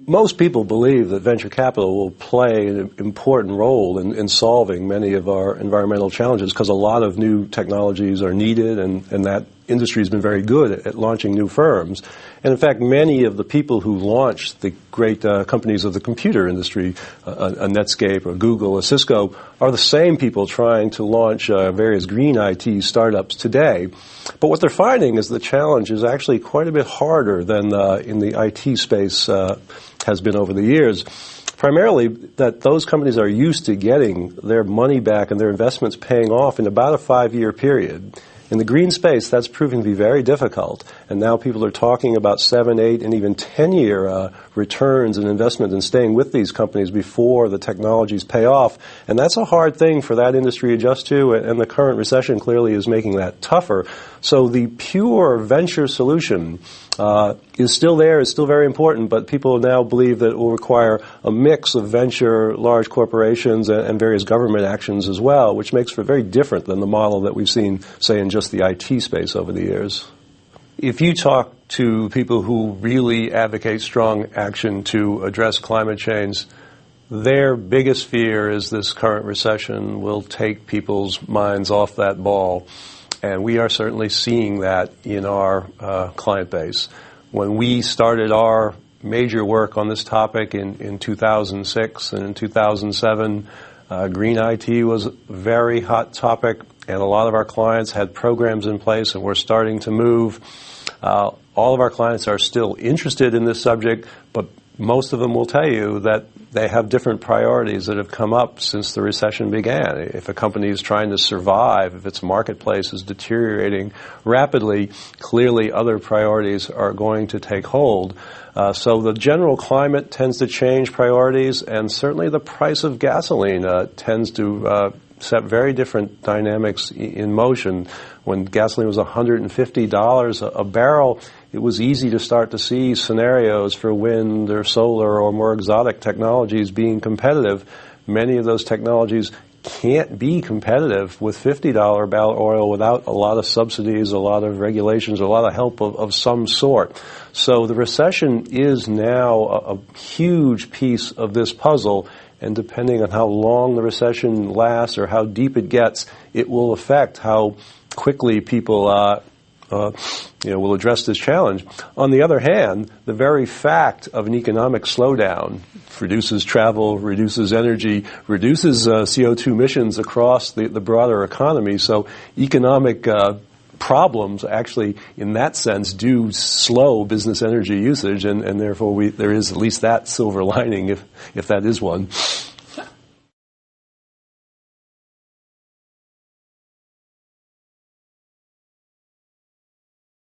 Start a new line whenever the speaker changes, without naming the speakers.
Most people believe that venture capital will play an important role in solving many of our environmental challenges because a lot of new technologies are needed, and that industry has been very good at launching new firms. And in fact, many of the people who launched the great companies of the computer industry, a Netscape, a Google, a Cisco, are the same people trying to launch various green IT startups today. But what they're finding is the challenge is actually quite a bit harder than in the IT space has been over the years. Primarily that those companies are used to getting their money back and their investments paying off in about a 5-year period. In the green space, that's proving to be very difficult, and now people are talking about 7, 8, and even 10-year returns and investment and staying with these companies before the technologies pay off. And that's a hard thing for that industry to adjust to, and the current recession clearly is making that tougher. So the pure venture solution is still there, is still very important, but people now believe that it will require a mix of venture, large corporations, and various government actions as well, which makes for very different than the model that we've seen, say, in just the IT space over the years. If you talk to people who really advocate strong action to address climate change, their biggest fear is this current recession will take people's minds off that ball. And we are certainly seeing that in our client base. When we started our major work on this topic in 2006 and in 2007, green IT was a very hot topic, and a lot of our clients had programs in place, and we're starting to move. All of our clients are still interested in this subject, but most of them will tell you that they have different priorities that have come up since the recession began. If a company is trying to survive, if its marketplace is deteriorating rapidly, clearly other priorities are going to take hold. So the general climate tends to change priorities, and certainly the price of gasoline tends to set very different dynamics in motion. When gasoline was $150 a barrel, it was easy to start to see scenarios for wind or solar or more exotic technologies being competitive. Many of those technologies can't be competitive with $50 a barrel oil without a lot of subsidies, a lot of regulations, a lot of help of some sort. So the recession is now a huge piece of this puzzle, and depending on how long the recession lasts or how deep it gets, it will affect how quickly people will address this challenge. On the other hand, the very fact of an economic slowdown reduces travel, reduces energy, reduces CO2 emissions across the broader economy. So economic problems actually, in that sense, do slow business energy usage, and therefore there is at least that silver lining, if that is one.